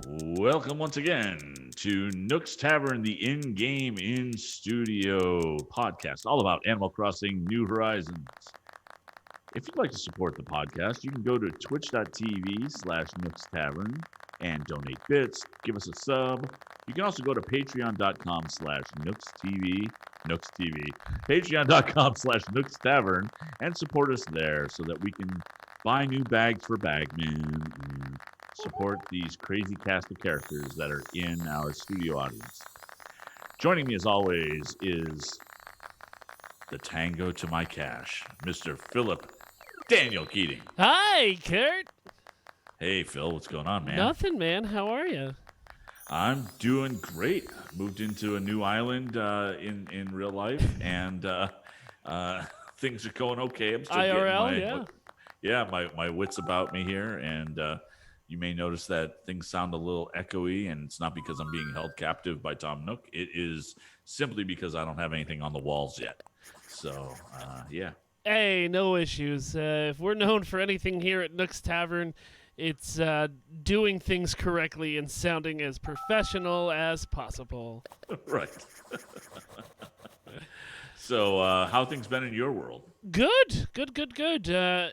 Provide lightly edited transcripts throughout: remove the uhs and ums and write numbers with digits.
Welcome once again to Nooks Tavern, the in-game, in-studio podcast, all about Animal Crossing New Horizons. If you'd like to support the podcast, you can go to twitch.tv/Nooks Tavern and donate bits, give us a sub. You can also go to patreon.com/Nooks TV, Nooks TV, patreon.com/Nooks Tavern, and support us there so that we can buy new bags for Bagman and support these crazy cast of characters that are in our studio audience. Joining me as always is the tango to my cash, Mr. Philip Daniel Keating. Hi, Kurt. Hey, Phil, what's going on, man? Nothing, man. How are you? I'm doing great. Moved into a new island in real life, and things are going okay. I'm still IRL, my wits about me here, and you may notice that things sound a little echoey, and it's not because I'm being held captive by Tom Nook. It is simply because I don't have anything on the walls yet. So, yeah. Hey, no issues. If we're known for anything here at Nook's Tavern, it's doing things correctly and sounding as professional as possible. Right. So, how things been in your world? Good.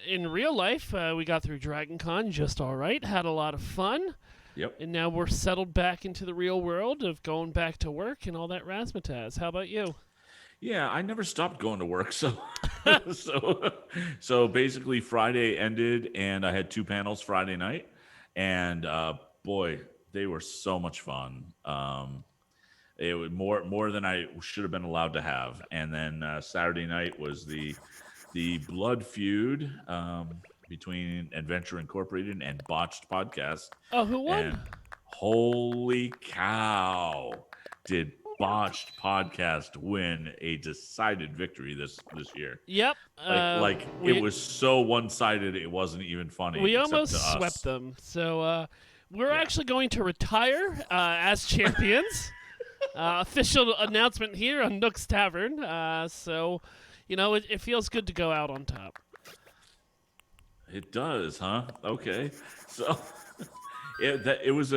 In real life, we got through Dragon Con just all right. Had a lot of fun. Yep. And now we're settled back into the real world of going back to work and all that razzmatazz. How about you? Yeah, I never stopped going to work, so so basically Friday ended, and I had two panels Friday night, and boy, they were so much fun. It was more than I should have been allowed to have, and then Saturday night was the blood feud between Adventure Incorporated and Botched Podcast. Oh, who won? And holy cow, did Botched Podcast win a decided victory this year? Yep. It was so one-sided it wasn't even funny. We except almost to us. swept them. So we're actually going to retire as champions. Official announcement here on Nook's Tavern. So, it feels good to go out on top. It does, huh? Okay. So it was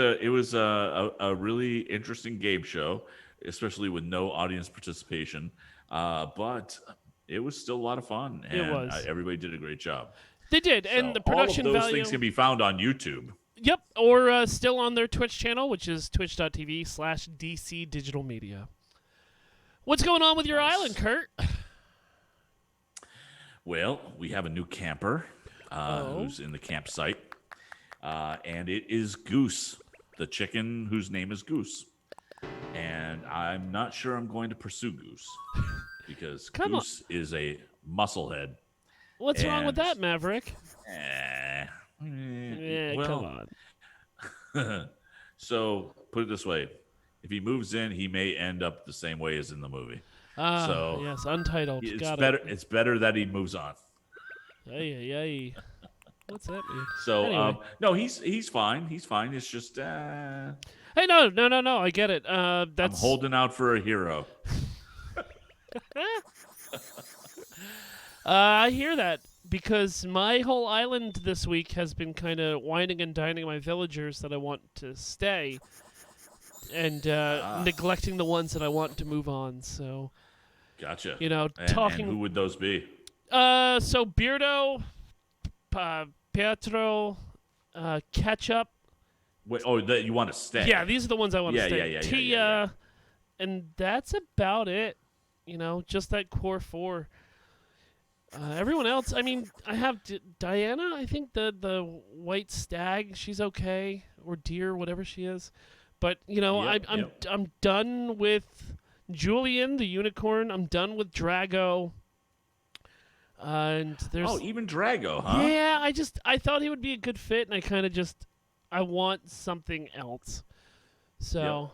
a really interesting game show, especially with no audience participation. But it was still a lot of fun, and It was. Everybody did a great job. They did, So and the production all of those value. things can be found on YouTube. Yep, or still on their Twitch channel, which is twitch.tv/DC Digital Media. What's going on with your island, Kurt? Well, we have a new camper who's in the campsite, and it is Goose, the chicken whose name is Goose. And I'm not sure I'm going to pursue Goose because Goose is a musclehead. What's wrong with that, Maverick? Come on. So put it this way: if he moves in, he may end up the same way as in the movie. So yes, untitled. It's better that he moves on. Ay. What's that mean? So anyway. No, he's fine. He's fine. It's just Hey, no. I get it. I'm holding out for a hero. I hear that because my whole island this week has been kind of whining and dining my villagers that I want to stay, and neglecting the ones that I want to move on. So, gotcha. Talking. And who would those be? So Beardo, Pietro, Ketchup. Wait, that you want to stay? Yeah, these are the ones I want to stay. Yeah. Tia, and that's about it. Just that core four. Everyone else, I mean, I have Diana. I think the white stag, she's okay, or deer, whatever she is. But I'm done with Julian, the unicorn. I'm done with Drago. And there's even Drago, huh? Yeah, I thought he would be a good fit, and I want something else. So.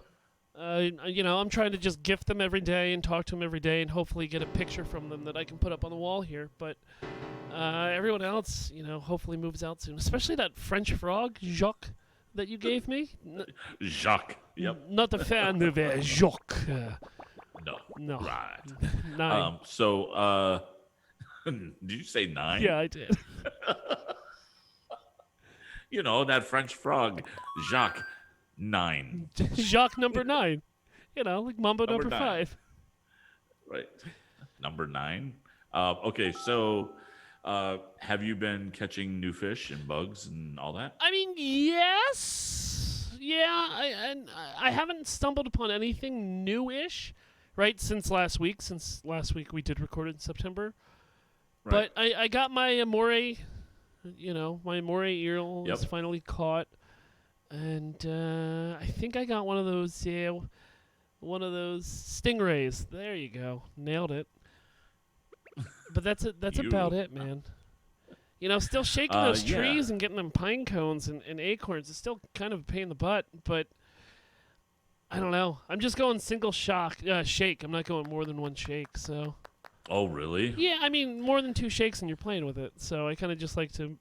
I'm trying to just gift them every day and talk to them every day and hopefully get a picture from them that I can put up on the wall here. But everyone else, hopefully moves out soon. Especially that French frog, Jacques, that you gave me. Jacques. Yep. Not a fan of Jacques. No. Right. 9. So, did you say 9? Yeah, I did. That French frog, Jacques. 9. Jacques number 9. Like Mambo Number number 9. 5. Right. Number 9. Okay, so have you been catching new fish and bugs and all that? I mean, yes. Yeah, I haven't stumbled upon anything new-ish, right, since last week. Since last week we did record in September. Right. But I got my Amore, my Amore eel is finally caught. And I think I got one of those stingrays. There you go. Nailed it. But that's about it, man. Still shaking those trees and getting them pine cones and acorns. It's still kind of a pain in the butt, but I don't know. I'm just going single shake. I'm not going more than one shake, so. Oh, really? Yeah, I mean, more than 2 shakes and you're playing with it. So I kind of just like to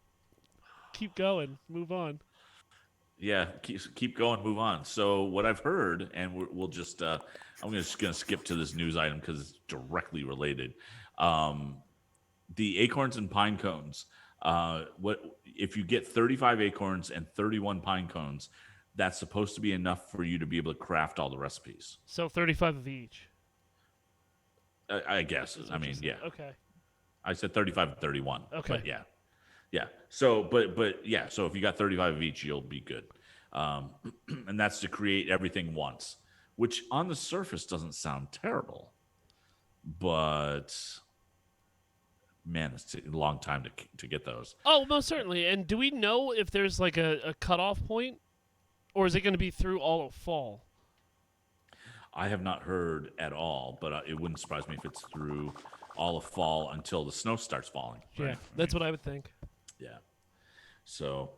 keep going, move on. Yeah, keep going, move on. So what I've heard, and we'll just, I'm just going to skip to this news item because it's directly related. The acorns and pine cones. What if you get 35 acorns and 31 pine cones? That's supposed to be enough for you to be able to craft all the recipes. So 35 of each. I guess. I mean, yeah. Okay. I said 35 and 31. Okay. But yeah. So, but yeah. So if you got 35 of each, you'll be good. And that's to create everything once, which on the surface doesn't sound terrible, but man, it's a long time to get those. Oh, most certainly. And do we know if there's like a cutoff point, or is it going to be through all of fall? I have not heard at all, but it wouldn't surprise me if it's through all of fall until the snow starts falling. Right? Yeah, that's what I would think. Yeah. So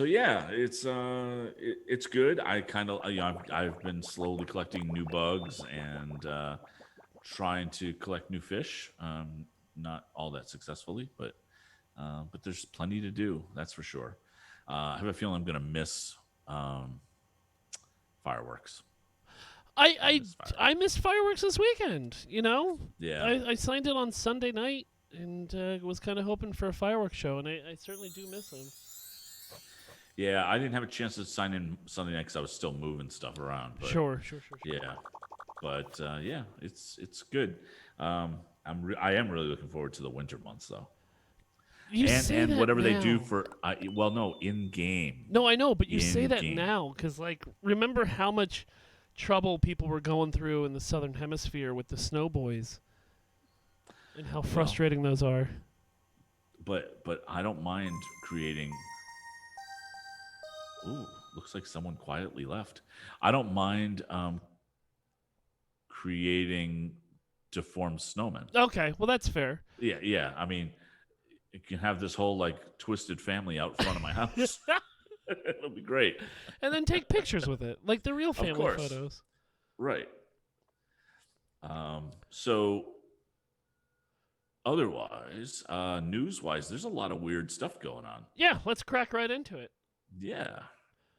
yeah, it's good. I kind of I've been slowly collecting new bugs and trying to collect new fish. Not all that successfully, but there's plenty to do. That's for sure. I have a feeling I'm gonna miss fireworks. I missed fireworks this weekend. Yeah. I signed it on Sunday night and was kind of hoping for a fireworks show, and I certainly do miss them. Yeah, I didn't have a chance to sign in Sunday night because I was still moving stuff around. But Sure. Yeah, but yeah, it's good. I am really looking forward to the winter months though. And whatever they do for in game. No, I know, but you say that now because remember how much trouble people were going through in the southern hemisphere with the snowboys and how frustrating those are. But I don't mind creating. Ooh, looks like someone quietly left. I don't mind creating deformed snowmen. Okay, well that's fair. Yeah. I mean, you can have this whole twisted family out front of my house. It'll be great. And then take pictures with it, like the real family of course. photos. Right. So otherwise, news-wise, there's a lot of weird stuff going on. Yeah, let's crack right into it. Yeah.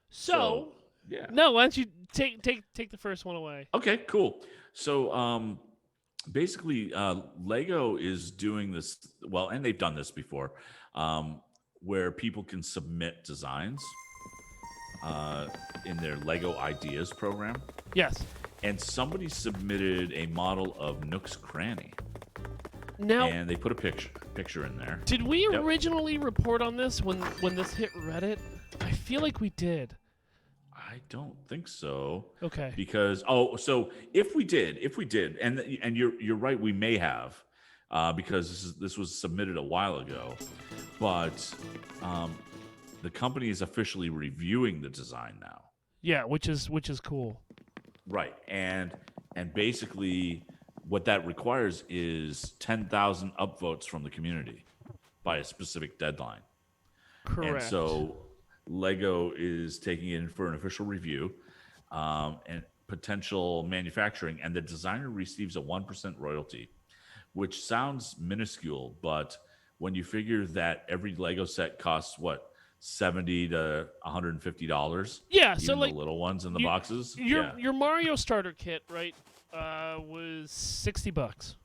So yeah. No, why don't you take the first one away? Okay, cool. So basically, Lego is doing this, and they've done this before, where people can submit designs in their Lego Ideas program. Yes. And somebody submitted a model of Nook's Cranny. Now, and they put a picture in there. Did we originally report on this when this hit Reddit? I feel like we did. I don't think so. Okay. Because so if we did, and you're right, we may have, because this was submitted a while ago, but the company is officially reviewing the design now. Yeah, which is cool. Right, and basically, what that requires is 10,000 upvotes from the community by a specific deadline. Correct. And so Lego is taking it in for an official review and potential manufacturing, and the designer receives a 1% royalty, which sounds minuscule, but when you figure that every Lego set costs $70 to $150. Yeah, even so the little ones in the boxes. Your Mario starter kit, right, was $60.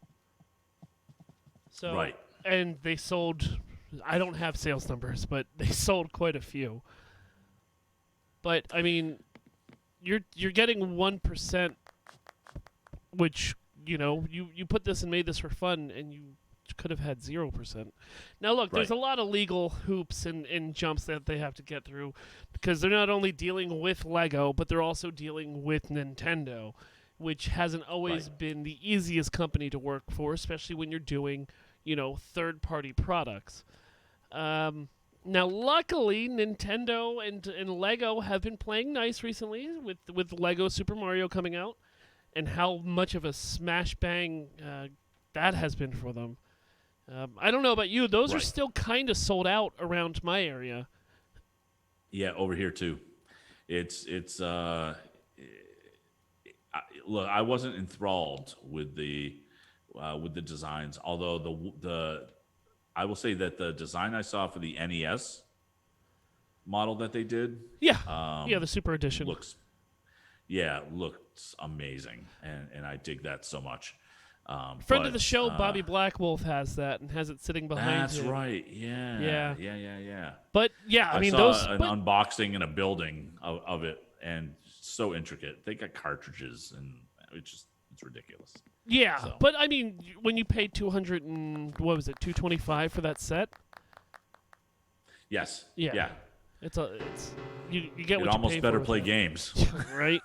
So right, and they sold. I don't have sales numbers, but they sold quite a few. But I mean, you're getting 1%, which you put this and made this for fun, and you could have had 0%. Now look, there's a Right. lot of legal hoops and jumps that they have to get through, because they're not only dealing with Lego, but they're also dealing with Nintendo, which hasn't always Right. been the easiest company to work for, especially when you're doing third-party products. Now, luckily, Nintendo and Lego have been playing nice recently with Lego Super Mario coming out, and how much of a smash bang that has been for them. I don't know about you; those are Right. still kind of sold out around my area. Yeah, over here too. It's look, I wasn't enthralled with the designs, although the I will say that the design I saw for the NES model that they did Yeah, yeah, the um, Super Edition. looks looks amazing, and I dig that so much. Friend of the But show, Bobby Blackwolf, has that and has it sitting behind that's him. right. Yeah, Yeah, yeah. but yeah, I I mean saw those. an But unboxing in a building of it, and so intricate. They got cartridges, and it's ridiculous. yeah, So but I mean when you pay 200 and what was it, 225 for that set? yes, Yeah, yeah, it's you get it what you almost pay better for with play that. games. Right?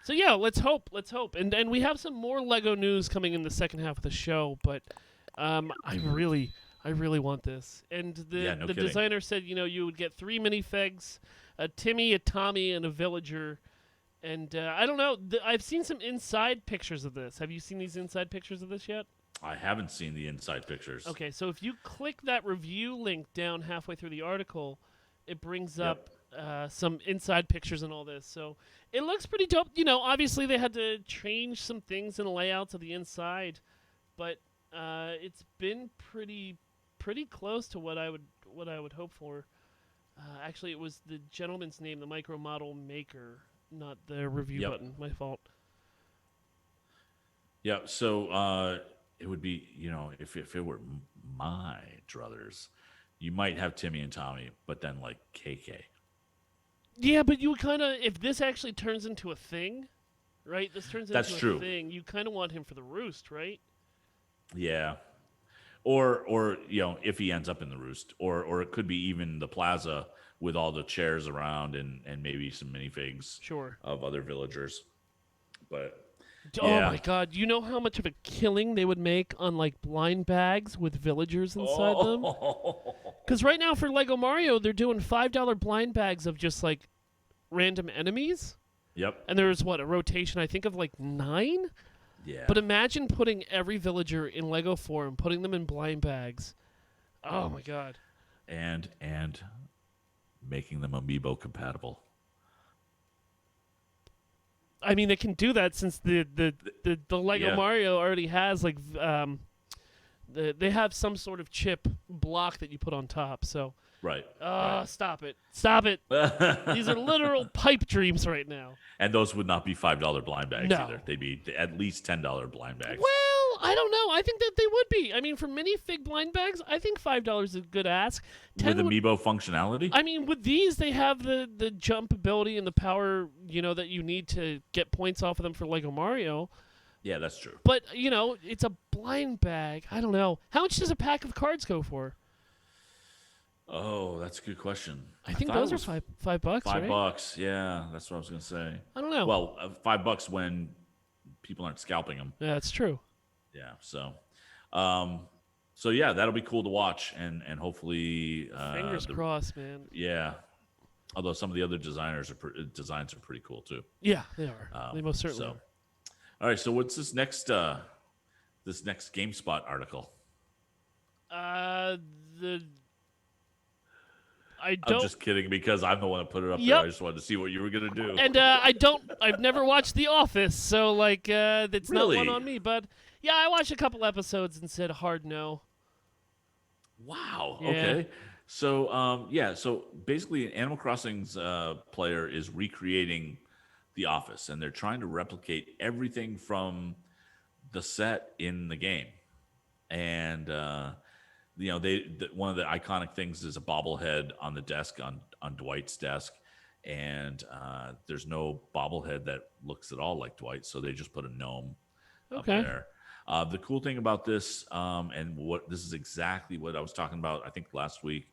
So yeah, let's hope. And we have some more Lego news coming in the second half of the show. But I really want this. And Yeah, no the kidding. designer said, you would get 3 minifigs, a Timmy, a Tommy, and a villager. And I don't know. I've seen some inside pictures of this. Have you seen these inside pictures of this yet? I haven't seen the inside pictures. Okay, so if you click that review link down halfway through the article, it brings up some inside pictures and all this. So it looks pretty dope. Obviously they had to change some things in the layouts of the inside, but it's been pretty close to what I would hope for. Actually, it was the gentleman's name, the micro model maker, not the review Yep. button. My fault. Yeah. So it would be, if it were my druthers, you might have Timmy and Tommy, but then like KK. Yeah, but you kind of, if this actually turns into a thing, right? This turns That's into a true. thing. You kind of want him for the roost, right? Yeah. Or if he ends up in the roost, or it could be even the plaza with all the chairs around and maybe some minifigs Sure. of other villagers. But Oh yeah. my god, you know how much of a killing they would make on like blind bags with villagers inside them? Oh. Because right now for Lego Mario, they're doing $5 blind bags of just like random enemies. Yep. And there's a rotation, I think, of like 9? Yeah. But imagine putting every villager in Lego form, putting them in blind bags. Oh my god. and making them amiibo compatible. I mean, they can do that since the Lego Yeah. Mario already has like they have some sort of chip block that you put on top. So, Right. stop it, These are literal pipe dreams right now. And those would not be $5 blind bags No. either. They'd be at least $10 blind bags. Well, I don't know. I think that they would be. I mean, for minifig blind bags, I think $5 is a good ask. With 10 would- amiibo functionality? I mean, with these, they have the jump ability and the power, that you need to get points off of them for Lego Mario. Yeah, that's true. But, it's a blind bag. I don't know. How much does a pack of cards go for? Oh, that's a good question. I think thought those it are was $5, right? $5. Yeah, that's what I was gonna say. I don't know. Well, $5 when people aren't scalping them. Yeah, that's true. Yeah. So yeah, that'll be cool to watch, and hopefully, Fingers crossed, man. yeah. Although some of the other designs are pretty cool too. Yeah, they are. They most certainly So, all right. So what's this next GameSpot article? are. I I'm don't. just kidding because I'm the one that put it up there. Yep. I just wanted to see what you were gonna do. And I've never watched The Office, so like it's Really? not one on me. But yeah, I watched a couple episodes and said hard no. Wow. Yeah. Okay. So so basically, Animal Crossing's player is recreating The Office, and they're trying to replicate everything from the set in the game. And one of the iconic things is a bobblehead on the desk on Dwight's desk, and there's no bobblehead that looks at all like Dwight, so they just put a gnome up Okay. there. The cool thing about this, and what this is exactly what I was talking about, I think last week.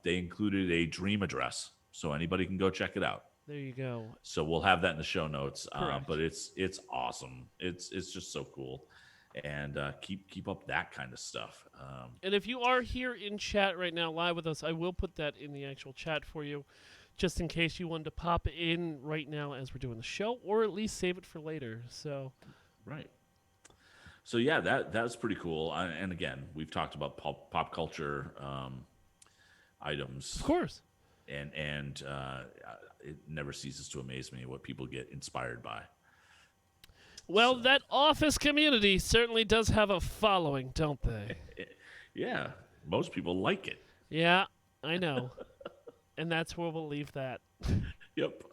They included a dream address, so anybody can go check it out. There you go. So we'll have that in the show notes. Correct. But it's awesome. It's just so cool, and keep up that kind of stuff. And if you are here in chat right now, live with us, I will put that in the actual chat for you, just in case you wanted to pop in right now as we're doing the show, or at least save it for later. So, right. So yeah, that's pretty cool. And again, we've talked about pop culture items, of course. and it never ceases to amaze me what people get inspired by. Well, that office community certainly does have a following, don't they? Yeah, most people like it. Yeah, I know. And that's where we'll leave that. Yep.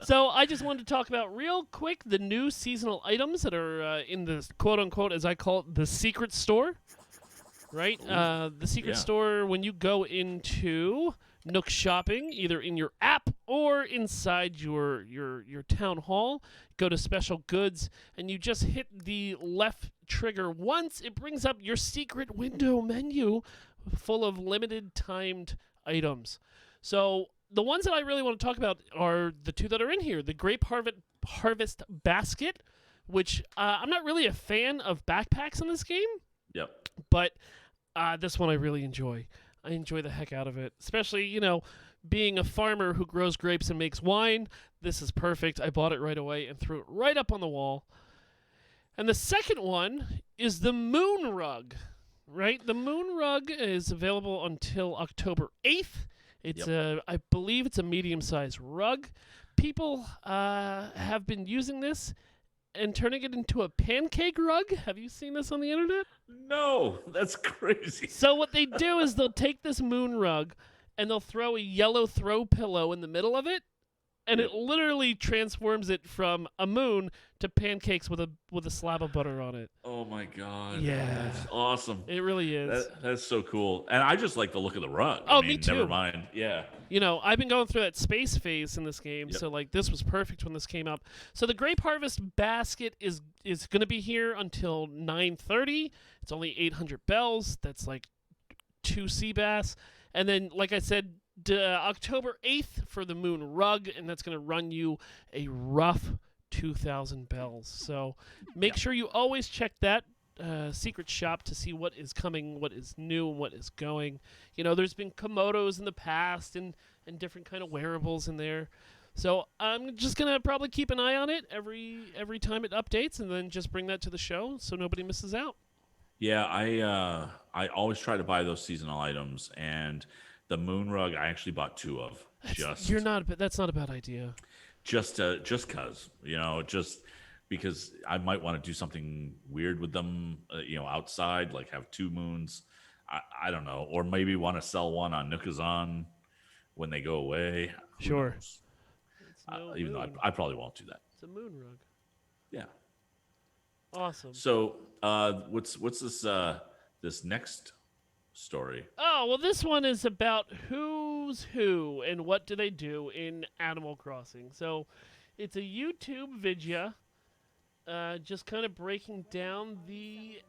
So I just wanted to talk about real quick the new seasonal items that are in the quote-unquote, as I call it, the secret store. Right? The secret store, when you go into Nook shopping, either in your app or inside your town hall, go to special goods, and you just hit the left trigger once. It brings up your secret window menu full of limited timed items. So the ones that I really want to talk about are the two that are in here. The Grape Harvest Basket, which I'm not really a fan of backpacks in this game. Yep. But this one I really enjoy. I enjoy the heck out of it. Especially, being a farmer who grows grapes and makes wine. This is perfect. I bought it right away and threw it right up on the wall. And the second one is the Moon Rug. Right? The Moon Rug is available until October 8th. It's I believe it's a medium-sized rug. People have been using this and turning it into a pancake rug. Have you seen this on the internet? No, that's crazy. So what they do is they'll take this moon rug and they'll throw a yellow throw pillow in the middle of it, and it literally transforms it from a moon to pancakes with a slab of butter on it. Oh my god. Yeah. That's awesome. It really is. That's so cool. And I just like the look of the rug. Oh, I mean, me too. Never mind. Yeah. I've been going through that space phase in this game, so this was perfect when this came up. So the Grape Harvest Basket is going to be here until 9:30. It's only 800 bells. That's like 2 sea bass. And then, like I said, October 8th for the Moon Rug, and that's going to run you a rough 2,000 bells. So make sure you always check that secret shop to see what is coming, what is new, and what is going. There's been Komodos in the past and different kind of wearables in there. So I'm just going to probably keep an eye on it every time it updates, and then just bring that to the show so nobody misses out. Yeah, I always try to buy those seasonal items, and the moon rug I actually bought 2 of. That's not a bad idea. Just because I might want to do something weird with them, outside, like have 2 moons. I don't know, or maybe want to sell one on Nookazon when they go away. Sure. Even though I probably won't do that. It's a moon rug. Yeah. Awesome. So, what's this next story? Oh, well, this one is about who's who and what do they do in Animal Crossing. So, it's a YouTube video, just kind of breaking down the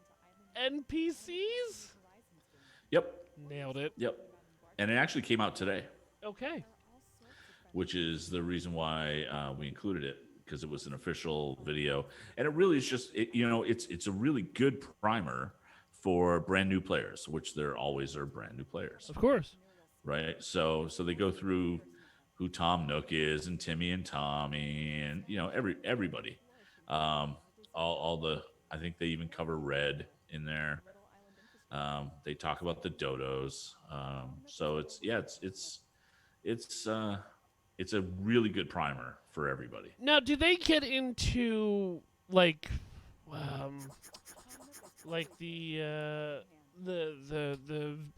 NPCs. Yep. Nailed it. Yep. And it actually came out today. Okay. Which is the reason why we included it, because it was an official video, and it really is just it's a really good primer for brand new players, which there always are brand new players, Of course. right? So they go through who Tom Nook is, and Timmy and Tommy, and everybody, all the, I think they even cover Red in there. They talk about the dodos, so it's a really good primer for everybody. Now, do they get into like the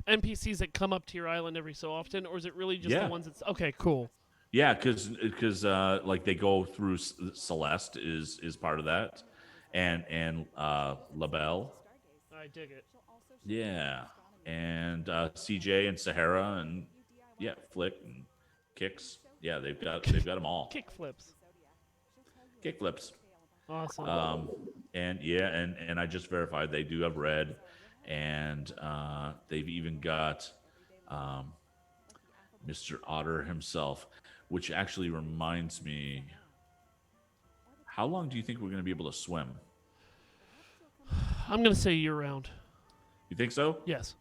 NPCs that come up to your island every so often, or is it really just the ones that's okay? Cool. Yeah, because like they go through Celeste is part of that, and LaBelle. I dig it. Yeah, and CJ and Sahara and Flick and kicks. Yeah, they've got them all. Kick flips. Kick flips. Awesome. And I just verified they do have red, and they've even got Mr. Otter himself, which actually reminds me, how long do you think we're going to be able to swim? I'm going to say year-round. You think so? Yes.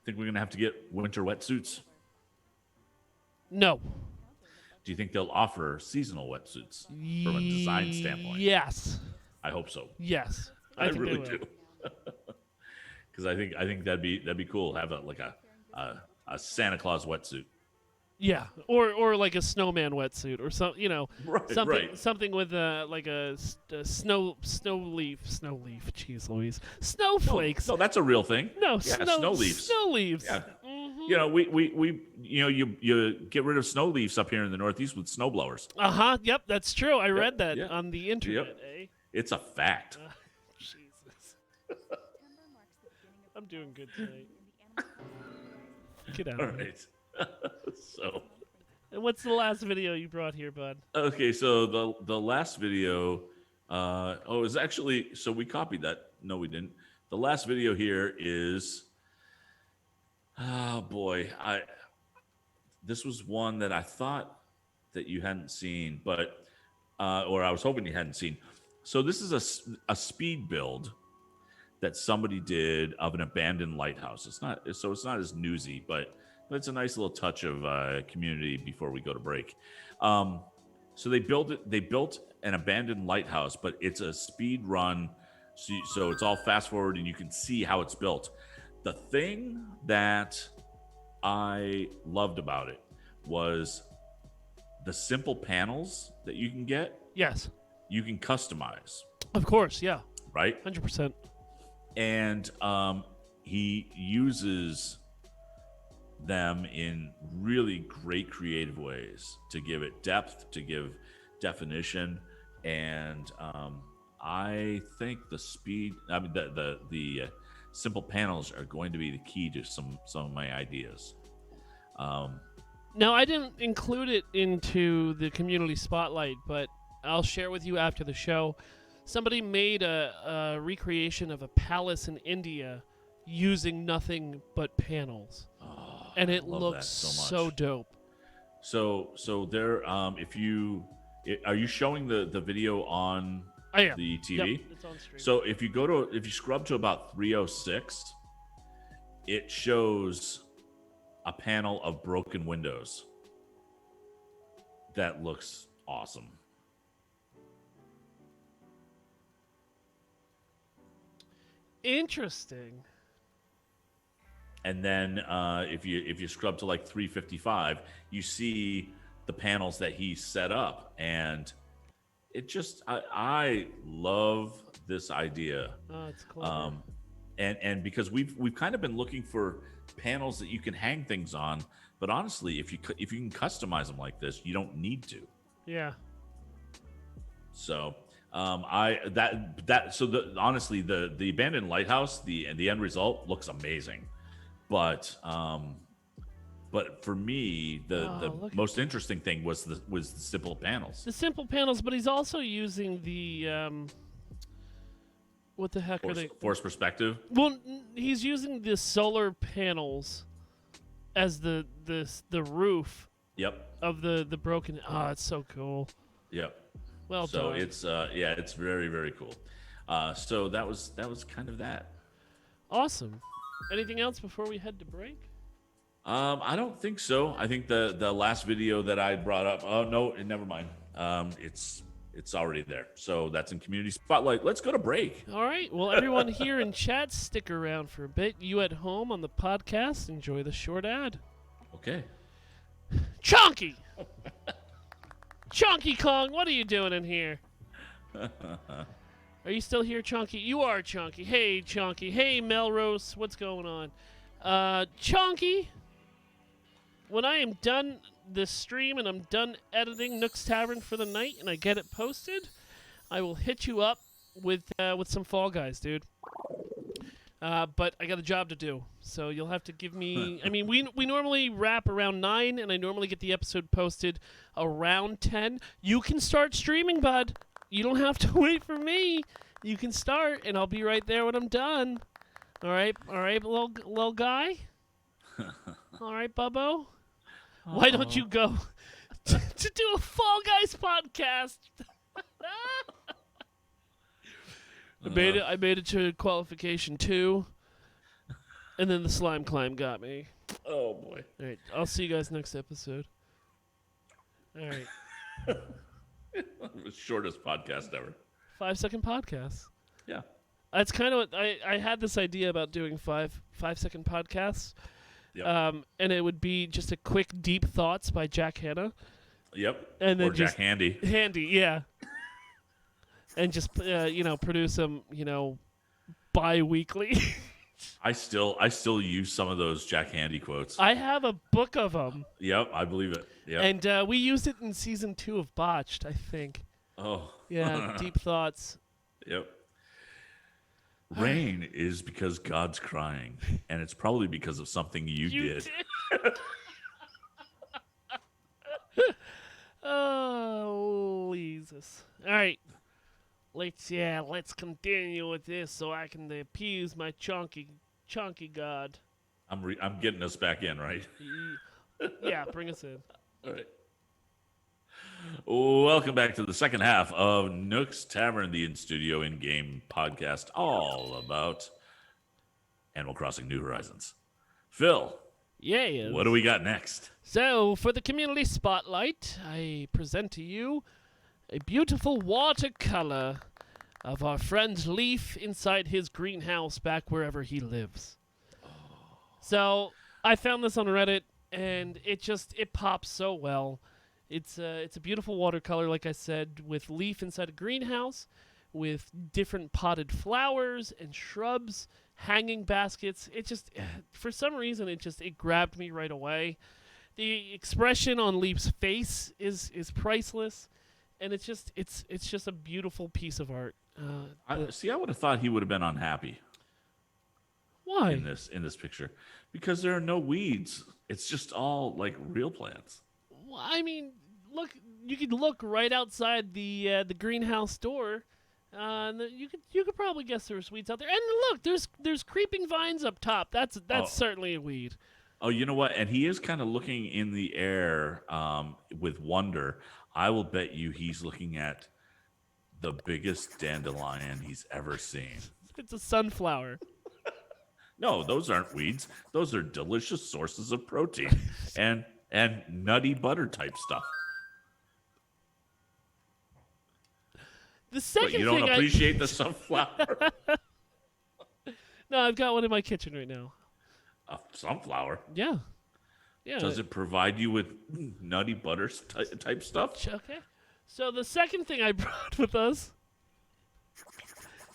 Think we're going to have to get winter wetsuits? No. Do you think they'll offer seasonal wetsuits from a design standpoint? Yes. I hope so. Yes. I think really they do. Because I think that'd be cool. Have a Santa Claus wetsuit. Yeah, or like a snowman wetsuit, or Right. something with a snow leaf. Jeez Louise, snowflakes. No, that's a real thing. No, yeah, snow leaves. Snow leaves. Yeah. Mm-hmm. You know, we you get rid of snow leaves up here in the Northeast with snow blowers. Yep, that's true. I read that on the internet. Yep. Eh? It's a fact. Jesus. I'm doing good tonight. Get out All of here. right. So. And what's the last video you brought here, bud? Okay, so the last video, is actually, so we copied that. No, we didn't. The last video here is, oh boy, this was one that I thought that you hadn't seen, but or I was hoping you hadn't seen. So this is a speed build that somebody did of an abandoned lighthouse. It's not as newsy, but it's a nice little touch of community before we go to break. So they built an abandoned lighthouse, but it's a speed run. So it's all fast forward and you can see how it's built. The thing that I loved about it was the simple panels that you can get. Yes. You can customize. Of course, yeah. Right? 100%. And he uses them in really great creative ways to give it depth, to give definition, and I think the simple panels are going to be the key to some of my ideas. Now, I didn't include it into the community spotlight, but I'll share with you after the show. Somebody made a recreation of a palace in India using nothing but panels. And it looks so dope. So there, are you showing the video on the TV? Yep, it's on stream. So if you scrub to about 306, it shows a panel of broken windows. That looks awesome. Interesting. And then if you scrub to like 355, you see the panels that he set up, and it just I love this idea. Oh, it's clever. And because we've kind of been looking for panels that you can hang things on, but honestly, if you can customize them like this, you don't need to. Yeah. So honestly, the abandoned lighthouse, the end result looks amazing. But for me, the most interesting thing was the simple panels. The simple panels, but he's also using the what the heck are they? Force perspective. Well, he's using the solar panels as the roof. Yep. Of the broken. Oh, it's so cool. Yep. Well so done. it's it's very, very cool. So that was kind of that. Awesome. Anything else before we head to break? I don't think so. I think the last video that I brought up. Oh no, never mind. It's already there. So that's in Community Spotlight. Let's go to break. All right. Well, everyone here in chat, stick around for a bit. You at home on the podcast, enjoy the short ad. Okay. Chonky! Chonky Kong, what are you doing in here? Are you still here, Chonky? You are, Chonky. Hey, Chonky. Hey, Melrose. What's going on? Chonky, when I am done this stream and I'm done editing Nook's Tavern for the night and I get it posted, I will hit you up with some Fall Guys, dude. But I got a job to do, so you'll have to give me. I mean, we normally wrap around 9, and I normally get the episode posted around 10. You can start streaming, bud. You don't have to wait for me. You can start, and I'll be right there when I'm done. All right, little guy. All right, Bubbo. Why don't you go to do a Fall Guys podcast? I made it to qualification 2, and then the slime climb got me. Oh boy! All right, I'll see you guys next episode. All right, The shortest podcast ever. 5-second podcast. Yeah. That's kind of what I had this idea about doing 5-second podcasts. Yep. And it would be just a quick deep thoughts by Jack Hanna. Yep. And then or Jack Handy. Handy, yeah. And just produce them, bi-weekly. I still use some of those Jack Handy quotes. I have a book of them. Yep, I believe it. Yep. And we used it in season 2 of Botched, I think. Oh. Yeah, deep thoughts. Yep. Rain is because God's crying, and it's probably because of something you did. Oh, Jesus. All right. Let's continue with this so I can appease my chunky God. I'm getting us back in, right? Yeah, bring us in. All right. Welcome back to the second half of Nook's Tavern, the in-studio, in-game podcast, all about Animal Crossing New Horizons. Phil, yeah. What do we got next? So, for the community spotlight, I present to you a beautiful watercolor of our friend Leif inside his greenhouse back wherever he lives. So, I found this on Reddit, and it pops so well. It's a beautiful watercolor, like I said, with Leif inside a greenhouse, with different potted flowers and shrubs, hanging baskets. It just, for some reason, it grabbed me right away. The expression on Leif's face is priceless, and it's just a beautiful piece of art. I would have thought he would have been unhappy. Why? In this picture, because there are no weeds. It's just all like real plants. Well, I mean, look. You could look right outside the greenhouse door. You could probably guess there's weeds out there. And look, there's creeping vines up top. That's certainly a weed. Oh, you know what? And he is kind of looking in the air with wonder. I will bet you he's looking at the biggest dandelion he's ever seen. It's a sunflower. No, those aren't weeds. Those are delicious sources of protein and nutty butter type stuff. The second but you don't appreciate the sunflower? No, I've got one in my kitchen right now. A sunflower? Yeah. Does it provide you with nutty butter type stuff? Okay. So the second thing I brought with us,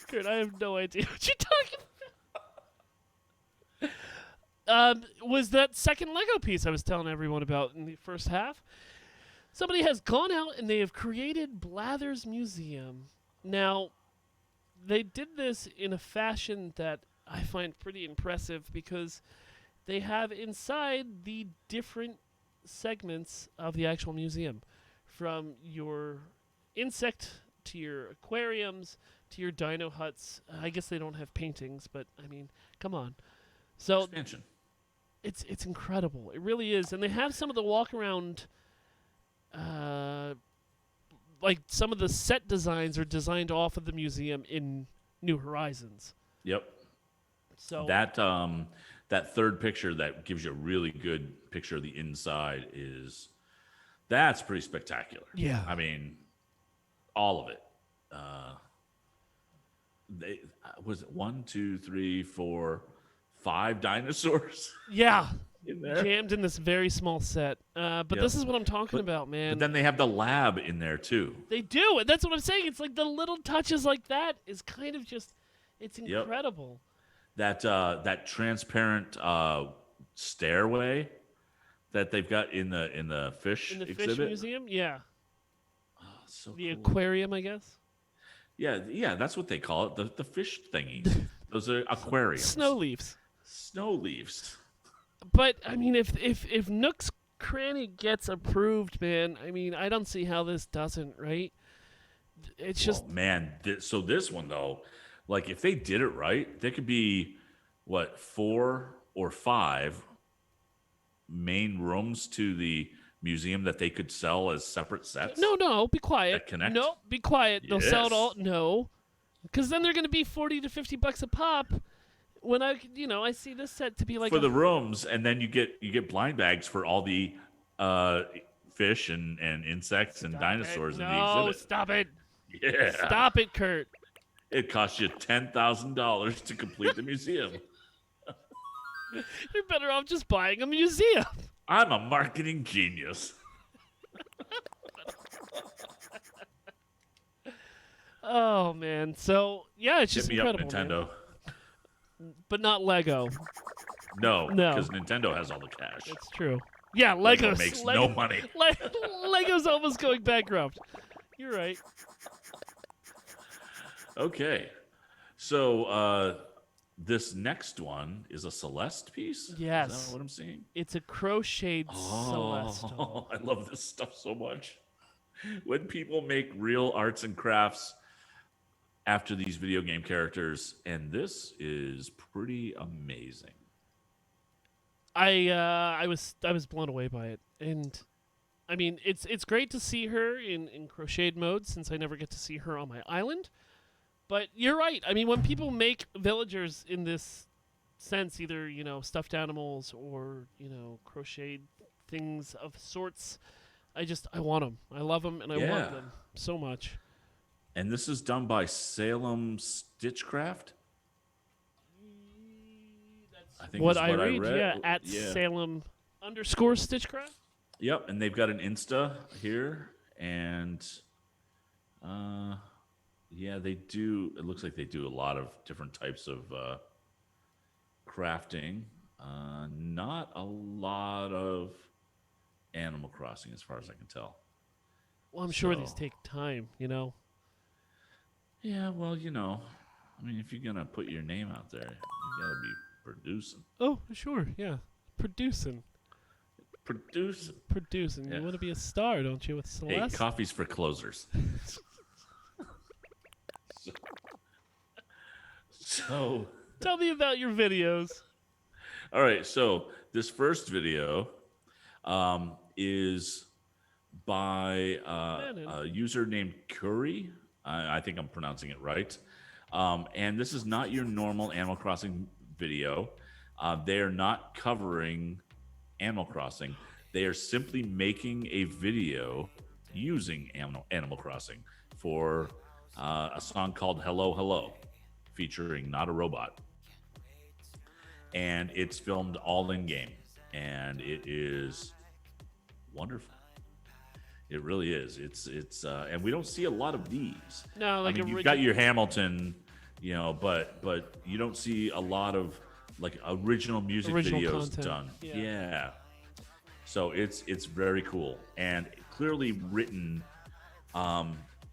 Kurt, I have no idea what you're talking about. Was that second Lego piece I was telling everyone about in the first half. Somebody has gone out and they have created Blather's Museum. Now, they did this in a fashion that I find pretty impressive because they have inside the different segments of the actual museum, from your insect to your aquariums to your dino huts. I guess they don't have paintings, but I mean, come on. So expansion. It's incredible. It really is. And they have some of the walk around, like some of the set designs are designed off of the museum in New Horizons. Yep. So that third picture that gives you a really good picture of the inside that's pretty spectacular. Yeah. I mean, all of it. Was it 1, 2, 3, 4, 5 dinosaurs? Yeah. In there? Jammed in this very small set. But this is what I'm talking about, man. But then they have the lab in there too. They do. And that's what I'm saying. It's like the little touches like that is kind of just, it's incredible. Yep. That transparent stairway that they've got in the fish exhibit. Fish museum, yeah. Oh, so the cool. aquarium, I guess. Yeah, that's what they call it. The fish thingy. Those are aquariums. Snow leaves. Snow leaves. But I mean, if Nook's Cranny gets approved, man, I mean, I don't see how this doesn't, right? It's just man. So this one though, like if they did it right, there could be what 4 or 5 main rooms to the museum that they could sell as separate sets. no, be quiet. That connect? No, be quiet. They'll sell it Yes. all. No, because then they're going to be $40 to $50 a pop. When I see this set to be like for the rooms, and then you get blind bags for all the fish and insects and dinosaurs in the No, exhibit. stop it. Yeah. Stop it, Kurt. It costs you $10,000 to complete the museum. You're better off just buying a museum. I'm a marketing genius. Oh man, so yeah, it's Hit just me up, incredible, Nintendo. man. But not Lego. No, No. because Nintendo has all the cash. It's true. Yeah, Lego Legos makes no money. Lego's almost going bankrupt. You're right. Okay, so this next one is a Celeste piece. Yes. Is that what I'm seeing? It's a crocheted Celeste doll. I love this stuff so much. When people make real arts and crafts after these video game characters, and this is pretty amazing. I was blown away by it, and I mean it's great to see her in crocheted mode since I never get to see her on my island. But you're right. I mean, when people make villagers in this sense, either stuffed animals or crocheted things of sorts, I want them. I love them, and I want them so much. And this is done by Salem Stitchcraft. I think What is I what read, read. yeah, at Salem_Stitchcraft. Yep, and they've got an Insta here, and yeah, they do. It looks like they do a lot of different types of crafting. Not a lot of Animal Crossing, as far as I can tell. Well, I'm sure these take time, Yeah, well, I mean, if you're gonna put your name out there, you gotta be producing. Oh, sure, yeah. Producing. Yeah. You want to be a star, don't you, with Hey, Celeste? coffee's for closers. So, Tell me about your videos. all right. So this first video is by a user named Curry. I think I'm pronouncing it right. And this is not your normal Animal Crossing video. They are not covering Animal Crossing. They are simply making a video using Animal Crossing for a song called Hello, Hello, featuring Not a Robot. And it's filmed all in game. And it is wonderful. It really is. It's and we don't see a lot of these. No, like I mean, you've got your Hamilton, but you don't see a lot of like original music videos content. done. Yeah. So it's very cool and clearly written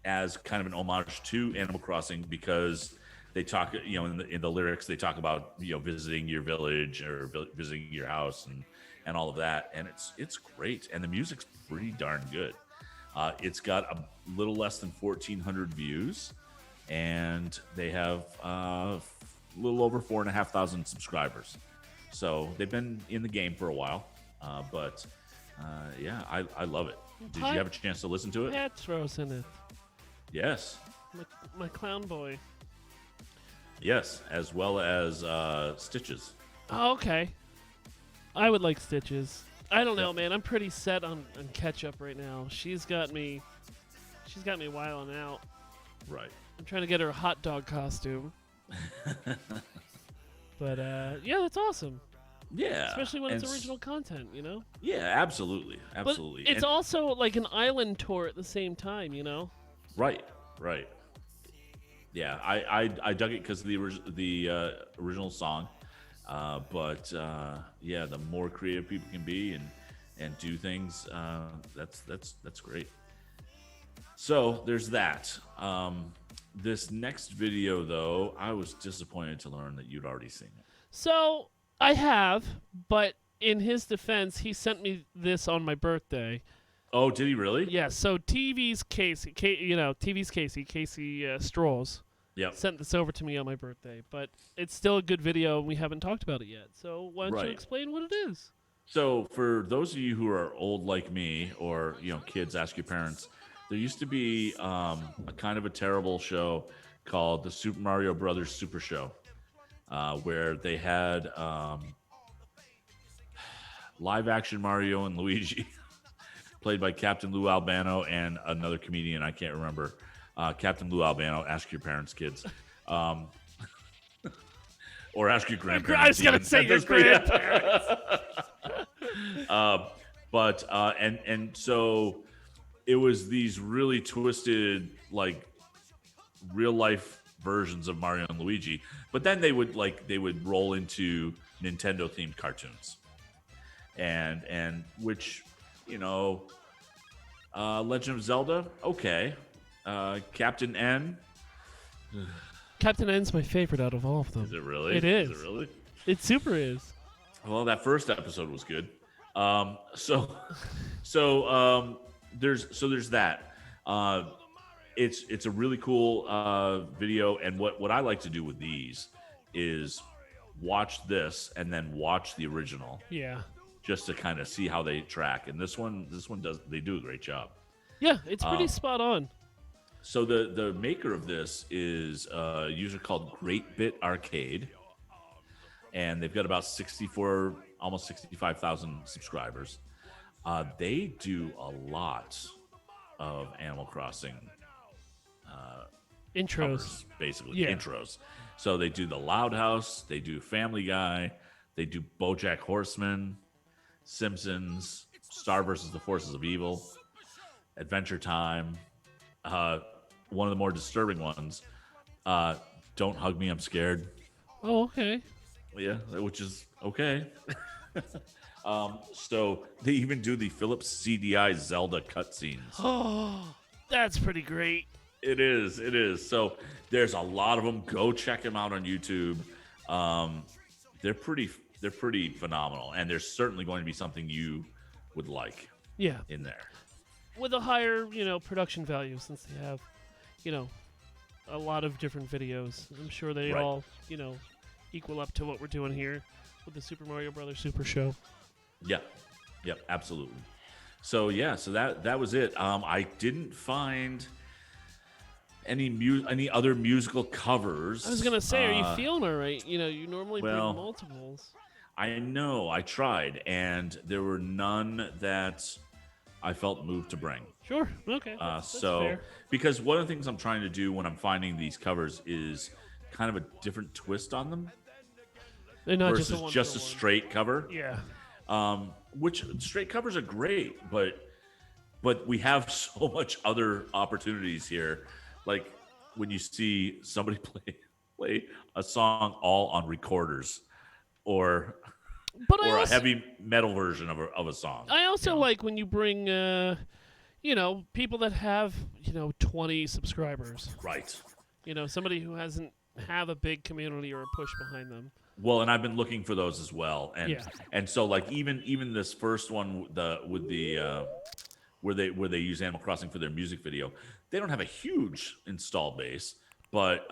as kind of an homage to Animal Crossing because they talk, in the lyrics they talk about visiting your village or visiting your house and all of that, and it's great, and the music's pretty darn good. It's got a little less than 1,400 views, and they have a little over 4,500 subscribers. So they've been in the game for a while, but yeah, I love it. Did you have a chance to listen to it? Petros in it. Yes. My clown boy. Yes, as well as Stitches. Oh, okay. I would like Stitches. I don't know, man. I'm pretty set on Ketchup right now. She's got me wilding out. Right. I'm trying to get her a hot dog costume. But yeah, that's awesome. Yeah. Especially when it's original content, Yeah, absolutely. Absolutely. But it's also like an island tour at the same time, Right. Yeah, I dug it because of the original song, but yeah, the more creative people can be and do things, that's great. So there's that. This next video, though, I was disappointed to learn that you'd already seen it. So I have, but in his defense, he sent me this on my birthday. Oh, did he really? Yeah. So TV's Casey, Casey Strolls. Yep. Sent this over to me on my birthday, but it's still a good video, and we haven't talked about it yet. So why don't you explain what it is? So for those of you who are old like me, or kids, ask your parents. There used to be a kind of a terrible show called the Super Mario Brothers Super Show, where they had live action Mario and Luigi, played by Captain Lou Albano and another comedian I can't remember. Captain Lou Albano, ask your parents, kids. Or ask your grandparents. I was going to say your grandparents. And so it was these really twisted, like, real life versions of Mario and Luigi. But then they would roll into Nintendo themed cartoons. And which, Legend of Zelda, okay. Captain N. Captain N's my favorite out of all of them. Is it really? It is. Is it really? It super is. Well, that first episode was good. There's that. It's a really cool video, and what I like to do with these is watch this and then watch the original. Yeah. Just to kind of see how they track, and this one they do a great job. Yeah, it's pretty spot on. So the maker of this is a user called Great Bit Arcade, and they've got about 65,000 subscribers. They do a lot of Animal Crossing intros, covers, basically intros. So they do the Loud House, they do Family Guy, they do BoJack Horseman, Simpsons, Star vs. the Forces of Evil, Adventure Time. One of the more disturbing ones, Don't Hug Me, I'm Scared. Oh, okay. Yeah, which is okay. So they even do the Philips CDI Zelda cutscenes. Oh, that's pretty great. It is. So there's a lot of them. Go check them out on YouTube. They're pretty phenomenal, and there's certainly going to be something you would like. Yeah. In there. With a higher, production value, since they have, a lot of different videos. I'm sure they all, equal up to what we're doing here with the Super Mario Brothers Super Show. Yeah. Yep, absolutely. So that was it. I didn't find any other musical covers. I was gonna say, are you feeling all right? You normally bring multiples. I know. I tried, and there were none that I felt moved to bring. Sure. Okay. That's fair. Because one of the things I'm trying to do when I'm finding these covers is kind of a different twist on them. They're not versus just a straight cover. Yeah. Which straight covers are great, but we have so much other opportunities here. Like when you see somebody play a song all on recorders, or a heavy metal version of a song. I also like when you bring people that have 20 subscribers. Right. Somebody who hasn't have a big community or a push behind them. Well, and I've been looking for those as well, and so like even this first one where they use Animal Crossing for their music video, they don't have a huge install base, but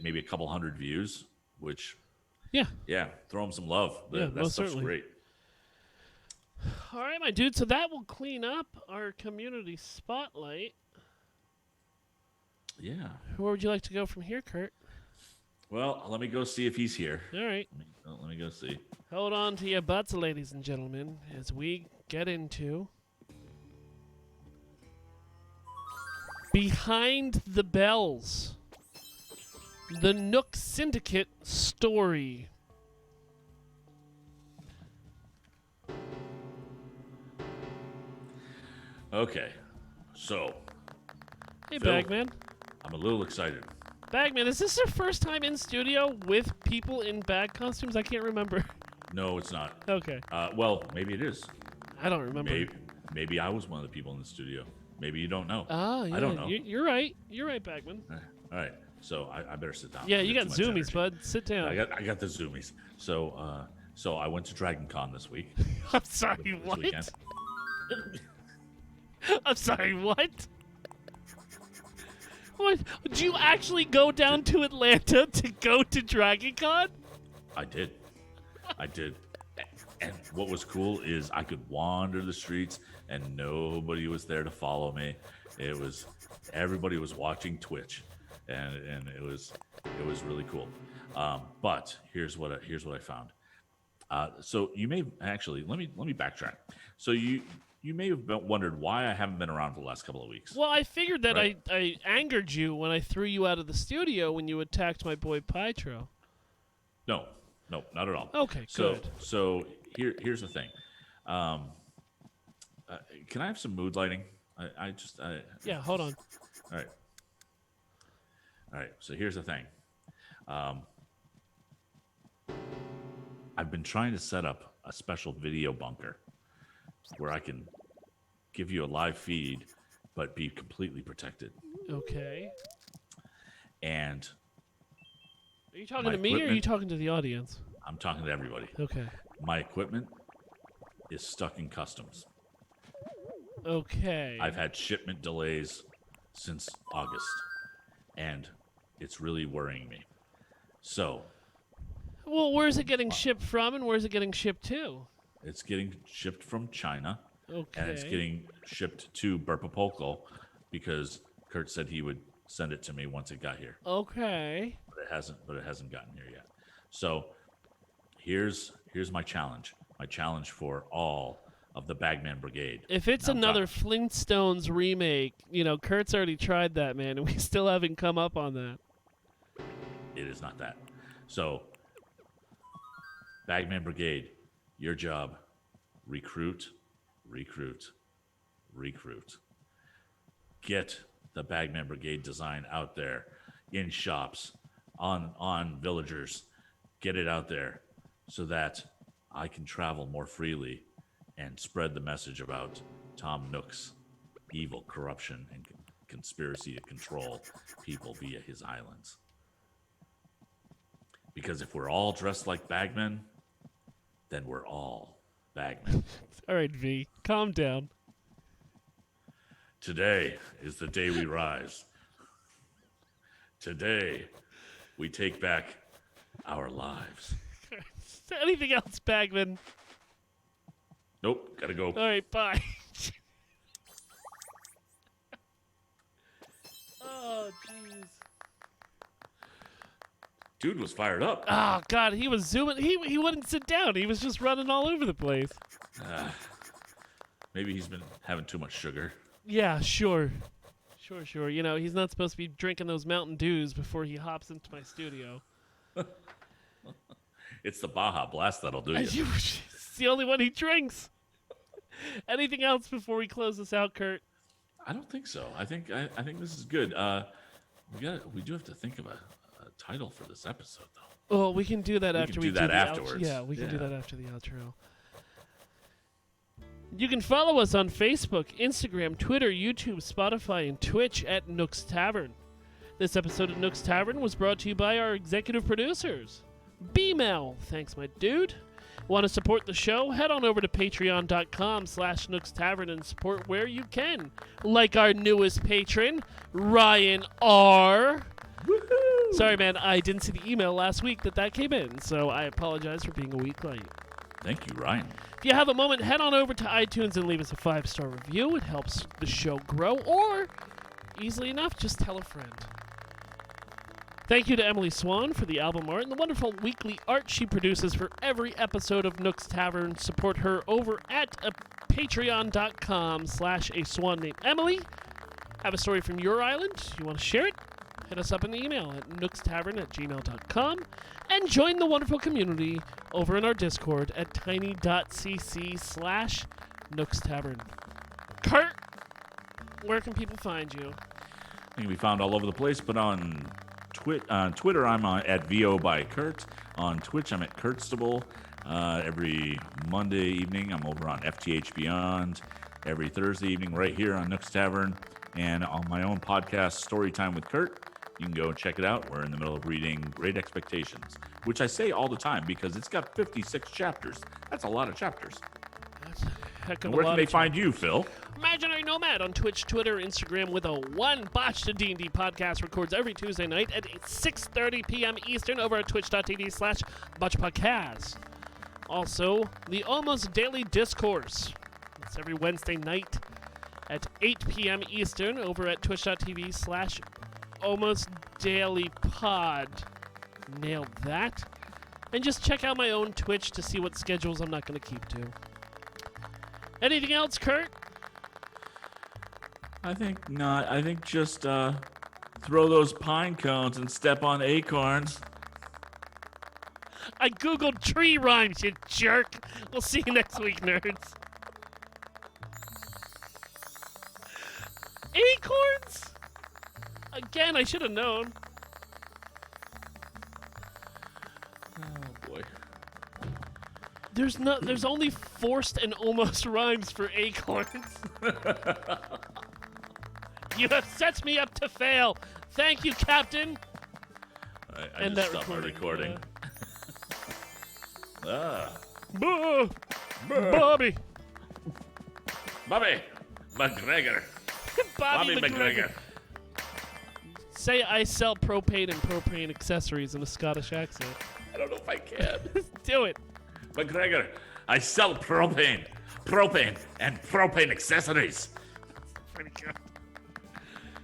maybe a couple hundred views, which throw them some love. That stuff's great. All right, my dude. So that will clean up our community spotlight. Yeah. Where would you like to go from here, Kurt? Well, let me go see if he's here. All right. Let me go see. Hold on to your butts, ladies and gentlemen, as we get into Behind the Bells, the Nook Syndicate story. Okay, so. Hey, Phil, Bagman. I'm a little excited. Bagman, is this your first time in studio with people in bag costumes? I can't remember. No, it's not. Okay. Well, maybe it is. I don't remember. Maybe I was one of the people in the studio. Maybe you don't know. Oh, yeah. I don't know. You're right. You're right, Bagman. All right. So I better sit down. Yeah, I you got got too much zoomies, energy. bud. Sit down. I got the zoomies. So I went to Dragon Con this week. I'm sorry, this what? weekend. I'm sorry, what? What? Did you actually go down to Atlanta to go to Dragon Con? I did. And what was cool is I could wander the streets and nobody was there to follow me. Everybody was watching Twitch, and it was really cool. But here's what I found. So you may actually let me backtrack. So you may have wondered why I haven't been around for the last couple of weeks. Well, I figured that Right. I angered you when I threw you out of the studio when you attacked my boy Pietro. No, not at all. Okay, good. So here's the thing. Can I have some mood lighting? Yeah, hold on. All right. So here's the thing. I've been trying to set up a special video bunker where I can give you a live feed, but be completely protected. Okay. And Are you talking My to me or are you equipment- talking to the audience? I'm talking to everybody. Okay. My equipment is stuck in customs. Okay. I've had shipment delays since August, and it's really worrying me. So Well, where's it getting shipped from and where's it getting shipped to? it's getting shipped from China, Okay. and it's getting shipped to Burpapolco because Kurt said he would send it to me once it got here, Okay. but it hasn't gotten here yet. So here's my challenge. My challenge for all of the Bagman Brigade. If it's Now I'm another Flintstones remake, Kurt's already tried that, man, and we still haven't come up on that. It is not that. So, Bagman Brigade, your job, recruit. Get the Bagman Brigade design out there in shops, on villagers. Get it out there so that I can travel more freely and spread the message about Tom Nook's evil, corruption, and conspiracy to control people via his islands. Because if we're all dressed like bagmen, then we're all bagmen. All right, V, calm down. Today is the day we rise. Today, we take back our lives. Anything else, Bagman? Nope, gotta go. All right, bye. Oh, jeez. Dude was fired up. Oh, God, he was zooming. He wouldn't sit down. He was just running all over the place. Maybe he's been having too much sugar. Yeah, sure. Sure. He's not supposed to be drinking those Mountain Dews before he hops into my studio. It's the Baja Blast that'll do you. It's the only one he drinks. Anything else before we close this out, Kurt? I don't think so. I think this is good. We do have to think of a title for this episode, though. Well, we can do that We after can we do that the afterwards. Yeah, we can do Yeah. that after the outro. You can follow us on Facebook, Instagram, Twitter, YouTube, Spotify, and Twitch at Nooks Tavern. This episode of Nooks Tavern was brought to you by our executive producers. B-Mel, thanks my dude. Want to support the show? Head on over to patreon.com/Nooks Tavern and support where you can. Like our newest patron, Ryan R. Woohoo! Sorry, man, I didn't see the email last week that came in, so I apologize for being a week late. Thank you, Ryan. If you have a moment, head on over to iTunes and leave us a 5-star review. It helps the show grow, or, easily enough, just tell a friend. Thank you to Emily Swan for the album art and the wonderful weekly art she produces for every episode of Nooks Tavern. Support her over at patreon.com/a swan named Emily. Have a story from your island? You want to share it? Hit us up in the email at nookstavern@gmail.com and join the wonderful community over in our Discord at tiny.cc/nookstavern. Kurt, where can people find you? I can be found all over the place, but on Twitter, I'm at VO by Kurt. On Twitch, I'm at Kurtstable. Every Monday evening, I'm over on FTH Beyond. every Thursday evening right here on Nook's Tavern and on my own podcast, Storytime with Kurt. You can go and check it out. We're in the middle of reading Great Expectations, which I say all the time because it's got 56 chapters. That's a lot of chapters. That's a heck of And a where lot can they of find you, Phil? Imaginary Nomad on Twitch, Twitter, Instagram with a One Botched D&D podcast records every Tuesday night at 6:30 p.m. Eastern over at twitch.tv/botchpodcast. Also, the Almost Daily Discourse. It's every Wednesday night at 8 p.m. Eastern over at twitch.tv/almostdailypod. Nailed that. And just check out my own Twitch to see what schedules I'm not going to keep to. Anything else, Kurt? I think not. I think just throw those pine cones and step on acorns. I googled tree rhymes, you jerk. We'll see you next week, nerds. Acorns? Again, I should have known. Oh, boy. There's only forced and almost rhymes for acorns. You have set me up to fail. Thank you, Captain. I And just that stopped my recording. yeah. Boo! Bobby. Bobby McGregor. Bobby McGregor. Say I sell propane and propane accessories in a Scottish accent. I don't know if I can. Do it. McGregor, I sell propane, and propane accessories. Pretty good.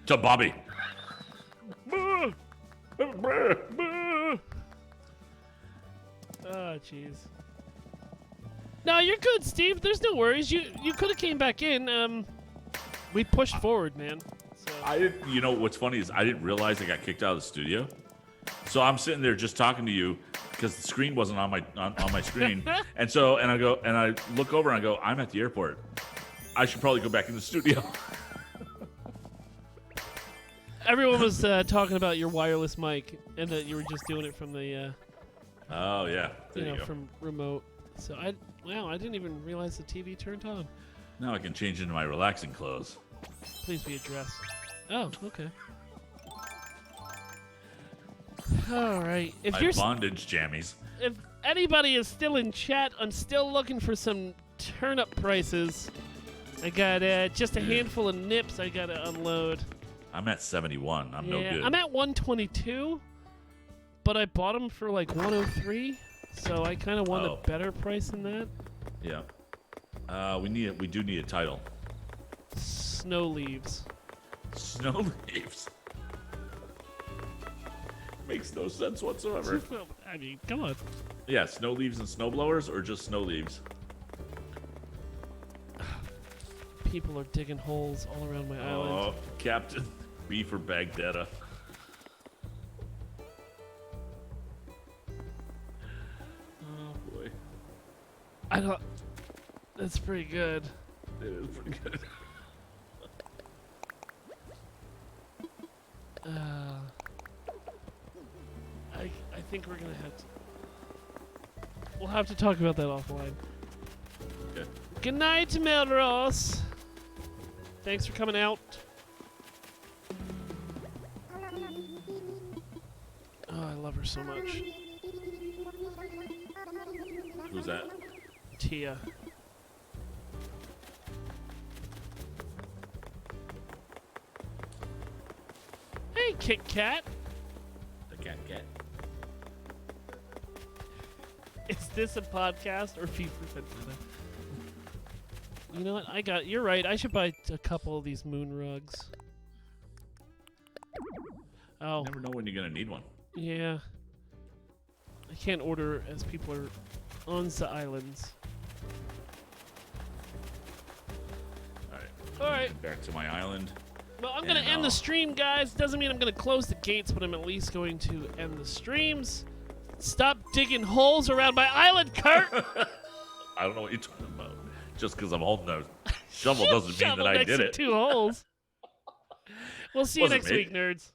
To Bobby. Boo. Oh, jeez. No, you're good, Steve. There's no worries. You could have came back in. We pushed forward, man. So. I didn't. You know what's funny is I didn't realize I got kicked out of the studio. So I'm sitting there just talking to you because the screen wasn't on my screen, and I look over and I go, I'm at the airport. I should probably go back in the studio. Everyone was talking about your wireless mic and that you were just doing it from the, Oh yeah, there you go. from remote. So I didn't even realize the TV turned on. Now I can change into my relaxing clothes. Please be addressed. Oh, okay. All right. If My you're bondage jammies. if anybody is still in chat, I'm still looking for some turnip prices. I got just a handful of nips I gotta unload. I'm at 71. I'm no good. I'm at 122, but I bought them for like 103, so I kind of want a better price than that. Yeah. We do need a title. Snow leaves. Snow leaves. Makes no sense whatsoever. I mean, come on. Yeah, snow leaves and snow blowers, or just snow leaves? People are digging holes all around my island. Oh, Captain B for Bagdetta. Oh boy, I don't. That's pretty good. it is pretty good. I think we're gonna have to. We'll have to talk about that offline. Okay. Good night, Melrose. Thanks for coming out. Oh, I love her so much. Who's that? Tia. Hey, Kit Kat. The cat. Is this a podcast or FIFA Vendetta? You know what? You're right. I should buy a couple of these moon rugs. Oh. You never know when you're gonna need one. Yeah. I can't order as people are on the islands. All right. Back to my island. Well, I'm going to end the stream, guys. Doesn't mean I'm going to close the gates, but I'm at least going to end the streams. Stop digging holes around my island, Kurt! I don't know what you're talking about. Just because I'm holding a shovel doesn't mean that I did it. 2 holes. We'll see you Wasn't next me. week, nerds.